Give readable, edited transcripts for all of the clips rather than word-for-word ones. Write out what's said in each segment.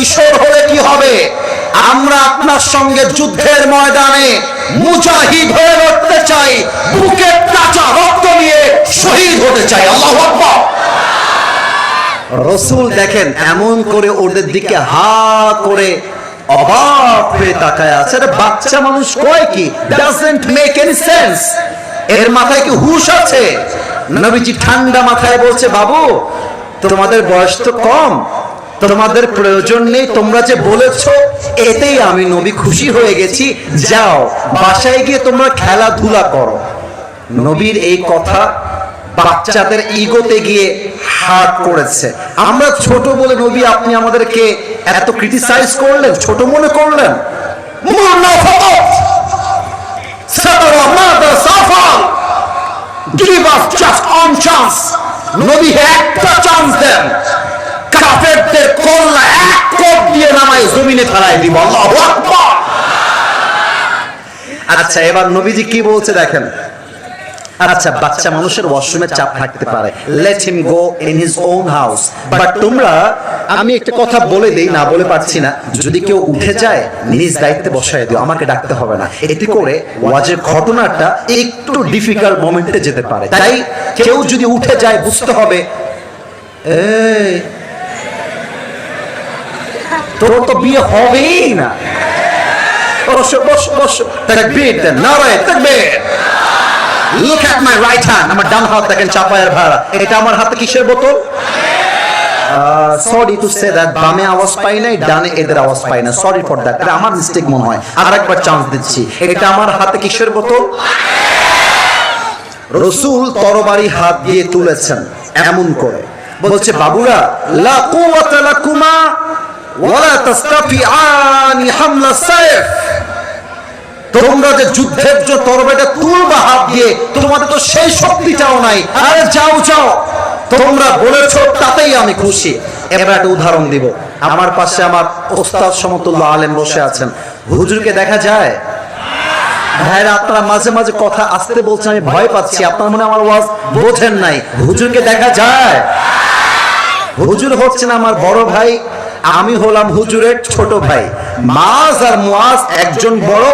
কিশোর হলে কি হবে? আমরা আপনার সঙ্গে যুদ্ধের ময়দানে মুজাহিদ হয়ে লড়তে চাই, বুকের কাঁচা রক্ত নিয়ে শহীদ হতে চাই। আল্লাহু আকবার। রাসূল দেখেন এমন করে ওদের দিকে হা করে অবাক হয়ে তাকায় আছে। আরে বাচ্চা মানুষ কয় কি? Doesn't make any sense. এর মাথায় কি হুঁশ আছে? নবীজি ঠান্ডা মাথায় বলছে, বাবু তোমাদের বয়স তো কম, তোমাদের প্রয়োজন নেই, তোমরা যে বলেছো এতেই আমি নবী খুশি হয়ে গেছি, যাও বাসায় গিয়ে তোমরা খেলাধুলা করো। নবীর এই কথা বাচ্চাদের ইগোতে গিয়ে হার্ট করেছে। আমরা ছোট বলে নবী আপনি আমাদেরকে এত ক্রিটিসাইজ করলেন, ছোট মনে করলেন। Give us just one chance. নবী একটা চান্স দেন, কাফেরদের কল্লা এক কোপ দিয়ে নামায় জমিনে ফেলায় দিব। আল্লাহু আকবার। আচ্ছা এবার নবীজি কি বলছে দেখেন। আচ্ছা বাচ্চা মানুষের ওয়াশরুমে চাপ থাকতে পারে, let him go in his own house. But তোমরা, আমি একটা কথা বলে দেই, না বলে পারছি না, যদি কেউ উঠে যায় নিজ দায়িত্বে বসায় দিও, আমাকে ডাকতে হবে না। এতে করে ওয়াজের ঘটনাটা একটু ডিফিকাল্ট মোমেন্টে যেতে পারে। তাই কেউ যদি উঠে যায় বুঝতে হবে এই তোর তো বিয়ে হবেই না। বসো বসো বসো, তাকবীর দেন, নারায়ে তাকবীর। Look at my right hand. আমার ডান হাত দেখেন চাপায়ের ভাড়া। এটা আমার হাতে কিসের বোতল? সরি টু সে দ্যাট, বামে আওয়াজ পাই নাই, ডানে এদের আওয়াজ পাই না, সরি ফর দ্যাট। এটা আমার মিস্টেক মনে হয়, আরেকবার চান্স দিচ্ছি। এটা আমার হাতে কিসের বোতল? রাসূল তরবারি হাত দিয়ে তুলেছেন এমন করে, বলছে বাবুরা লা কুওয়াতা লাকুমা ওয়ালা তাস্তাফিআনি হামলা সাইফ। তোমরা যে যুদ্ধের যে তরবারিটা তুলবা হাত দিয়ে, তোমাদের তো সেই শক্তিটাও নাই। আরে যাও যাও, তোমরা বলেছো তাতেই আমি খুশি। এবার একটা উদাহরণ দিব। আমার পাশে আমার ওস্তাদ সমতুল্য আলেম বসে আছেন। হুজুরকে দেখা যায়? ভাইরা আপনারা মাঝে মাঝে কথা আসতে বলছেন, আমি ভয় পাচ্ছি, আপনার মনে আমার ওয়াজ বোঝেন নাই। হুজুরকে দেখা যায়? হুজুর হচ্ছেন আমার বড় ভাই, আমি হলাম হুজুরের ছোট ভাই। মাজ আর মুয়াজ একজন বড়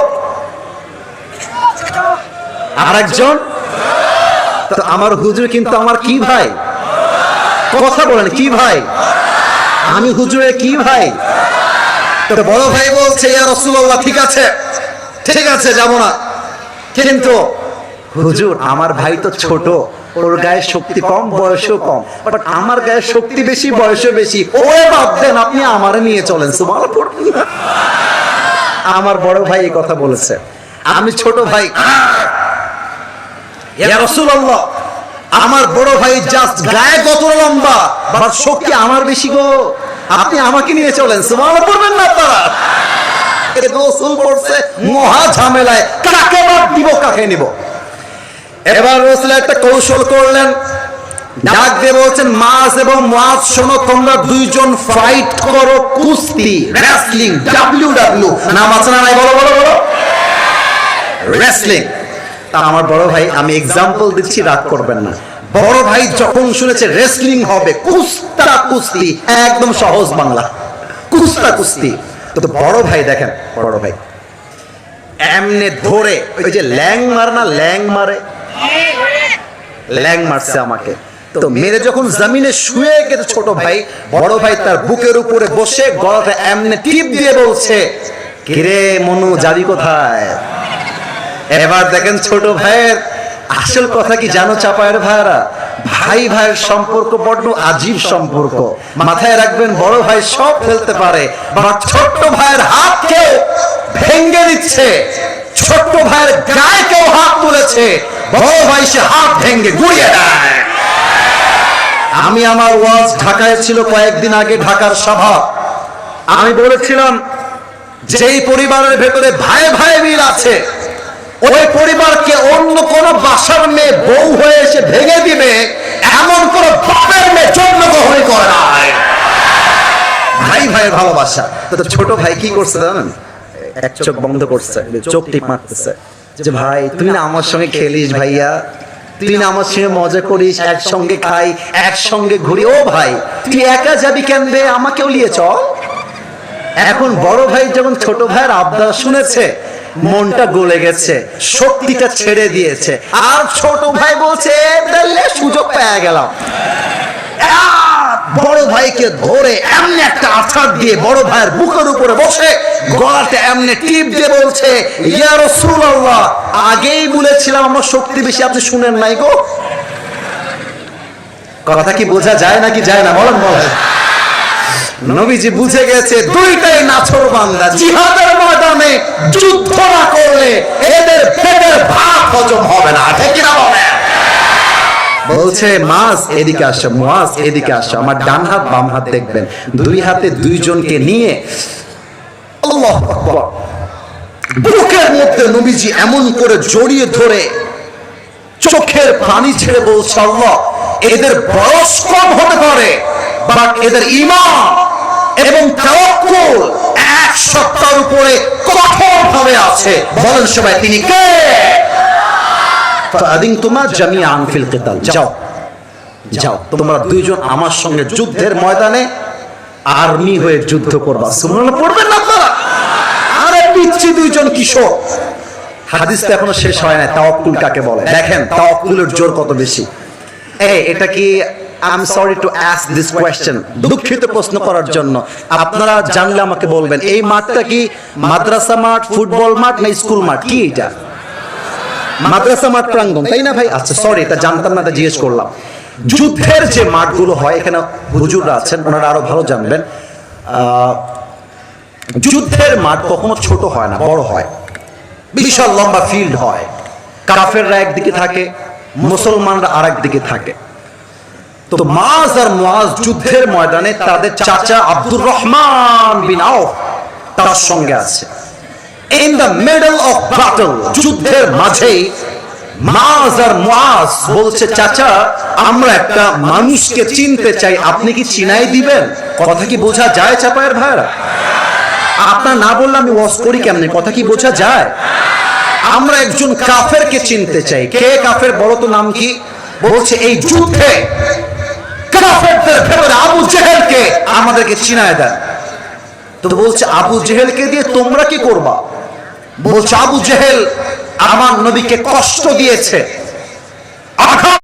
আর একজন, তো আমার হুজুর কিন্তু আমার কি ভাই? কথা বলেন, কি ভাই? আমি হুজুরের কি ভাই? তো বড় ভাই বলছে ইয়া রাসূলুল্লাহ ঠিক আছে ঠিক আছে যাব না, কিন্তু হুজুর আমার ভাই তো ছোট, ওর গায়ে শক্তি কম, বয়সও কম, বাট আমার গায়ে শক্তি বেশি, বয়সও বেশি। ওরে বাদ দেন, আপনি আমারে নিয়ে চলেন। সুবহানাল্লাহ। আমার বড় ভাই এই কথা বলেছে। আমি ছোট ভাই, ইয়া রাসূলুল্লাহ আমার বড় ভাই জাস্ট গায়ে কত লম্বা, বাট শক্তি আমার বেশি গো, আপনি আমাকে নিয়ে চলেন। সুবহানাল্লাহ পড়বেন না আপনারা? রাসূল পড়ছে মহা ঝামেলায়, কাকে বাদ দিব কাকে নিব। এবার রাসূল একটা কৌশল করলেন, ডাক দিয়ে বলছেন মাজ এবং মুয়াজ শোনো, তোমরা দুইজন ফাইট করো, কুস্তি, রেসলিং, ডাব্লিউডাব্লিউ নাম আছে না নাই? বলো বলো বলো। রেসলিং। তা আমার বড় ভাই, আমি এক্সাম্পল দিচ্ছি, রাগ করবেন না। বড় ভাই যখন শুনেছে রেসলিং হবে, কুস্তা কুস্তি, একদম সহজ বাংলা, কুস্তা কুস্তি। তো বড় ভাই দেখেন, বড় ভাই এমনে ধরে ওই যে ল্যাং মারে না, ল্যাং মারে, ল্যাং মারছে আমাকে। তো মেরে যখন জমিনে শুয়ে গেছে ছোট ভাই, বড় ভাই তার বুকের উপরে বসে গলাটা এমনে টিপ দিয়ে বলছে, কিরে মনু যাবি কোথায়? এবার দেখেন ছোট ভাইয়ের আসল কথা কি জানো চাপায়ের ভাইরা? ভাই ভাইয়ের সম্পর্ক বড্ড আজীব সম্পর্ক। মাথায় রাখবেন, বড় ভাই সব ফেলতে পারে, বাট ছোট্ট ভাইয়ের হাত কেউ ভেঙে দিচ্ছে, ছোট্ট ভাইয়ের গায়ে কেউ হাত তুলেছে, বড় ভাই সে হাত ভেঙে গুড়িয়ে দেয়। আমি আমার ওয়াজ ঢাকায় ছিল কয়েকদিন আগে, ঢাকার সভা, আমি বলেছিলাম যেই পরিবারের ভেতরে ভাই ভাই মিল আছে, ওই পরিবারকে অন্য কোন বাসার মেয়ে বউ হয়ে এসে ভেঙে দিবে, এমন কোন বাপের মেয়ে জন্মগ্রহণ করে না। ভাই ভাইয়ের ভালোবাসা। তো ছোট ভাই কি করছে জানেন? এক চোখ বন্ধ করছে, চোখ টিপ মারতেছে, যে ভাই তুই না আমার সঙ্গে খেলিস, ভাইয়া তুই না আমার সঙ্গে মজা করিস, একসঙ্গে খাই, একসঙ্গে ঘুরি, ও ভাই তুই একা যাবি কেন রে, আমাকেও নিয়ে চল। এখন বড় ভাই যখন ছোট ভাইয়ের আবদার শুনেছে, মনটা গলে গেছে, শক্তিটা ছেড়ে দিয়েছে, আর ছোট ভাই বলছে তাহলে সুযোগ পেয়ে গেলাম। বড় ভাইকে ধরে এমনি একটা আছাড় দিয়ে বড় ভাইয়ের বুকের উপরে বসে গলাটা এমনি টিপ দিয়ে বলছে, ইয়া রাসূলুল্লাহ, আগেই বলেছিলাম আমার শক্তি বেশি, আপনি শুনেন নাই গো। কথা কি বোঝা যায় নাকি যায় না? বলেন বলেন। নবীজি বুঝে গেছে দুইটাই নাছোড়বান্দা, জিহাদের ময়দানে যুদ্ধ না করলে এদের পেটের ভাত হজম হবে না, ঠিক কি না বলেন? বলছে মুয়াজ এদিকে আসো, মুয়াজ এদিকে আসো, আমার ডান হাত বাম হাত দেখবেন, দুই হাতে দুইজনকে নিয়ে আল্লাহু আকবার বুকের মধ্যে নবীজি এমন করে জড়িয়ে ধরে চোখের পানি ছেড়ে বলছে, আল্লাহ এদের বয়স কম হতে পারে বাট এদের ঈমান এবং তাওয়াক্কুল এক সত্তার উপরে কঠোরভাবে আছে। বলেন সবাই তিনি কে? ফাআদিনতুমা জামিআন ফিল কিতাল, যাও যাও তোমরা দুইজন আমার সঙ্গে যুদ্ধের ময়দানে আর্মি হয়ে যুদ্ধ করবা। সুবহানাল্লাহ পড়বেন না আপনারা? আরে পিচ্ছি দুইজন কিশোর। হাদিসটা এখনো শেষ হয় না, তাওয়াক্কুল কাকে বলে দেখেন, তাওয়াক্কুলের জোর কত বেশি। এটা কি I'm sorry to ask this question, দুঃখিত প্রশ্ন করার জন্য, আপনারা জানলে আমাকে বলবেন, এই মাঠটা কি মাদ্রাসা মাঠ, ফুটবল মাঠ না স্কুল মাঠ? কি এটা? মাদ্রাসা মাঠ প্রাঙ্গণ, তাই না ভাই? আচ্ছা সরি, এটা জানতাম না, এটা জিজ্ঞেস করলাম। যুদ্ধের যে মাঠগুলো হয়, এখানে হুজুররা আছেন, ওনারা আরো ভালো জানবেন। যুদ্ধের মাঠ কখনো ছোট হয় না, বড় হয়, বিশাল লম্বা ফিল্ড হয়। কাফেররা একদিকে থাকে, মুসলমানরা আরেক দিকে থাকে। তো মুয়াজ আর মুয়াজ যুদ্ধের ময়দানে তাদের চাচা আব্দুর রহমান বিন আওফ তার সঙ্গে আছে। In the middle of battle, যুদ্ধের মাঝেই মুয়াজ আর মুয়াজ বলছে, চাচা আমরা একটা মানুষকে চিনতে চাই, আপনি কি চিনাই দিবেন? কথা কি বোঝা যায় চাপায়ের ভাইরা? আপনার না বললে আমি ওয়াজ করি কেমনে? কথা কি বোঝা যায়? আমরা একজন কাফেরকে চিনতে চাই। কে কাফের? বলো তো, নাম কি? বলছে এই যুদ্ধে কাফেরদের ভেতরে আবু জেহেলকে আমাদেরকে চিনায় দেন। তো বলছে আবু জেহেলকে দিয়ে তোমরা কি করবা? বলছে আবু জেহেল আমার নবীকে কষ্ট দিয়েছে, আঘাত